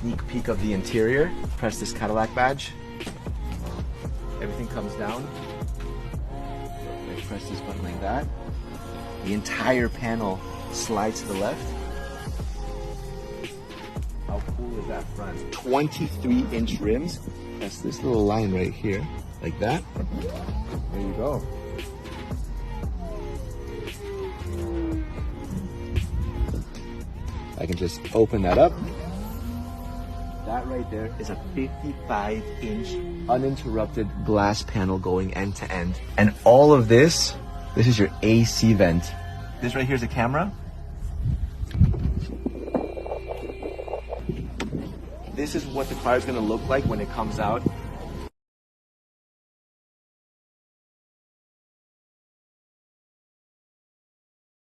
sneak peek of the interior. Press this Cadillac badge. Everything comes down. Press this button like that. The entire panel slides to the left. How cool is that front? 23-inch rims. Press this little line right here, like that. There you go. I can just open that up. That right there is a 55-inch uninterrupted glass panel going end to end. And all of this is your AC vent. This right here is a camera. This is what the car is going to look like when it comes out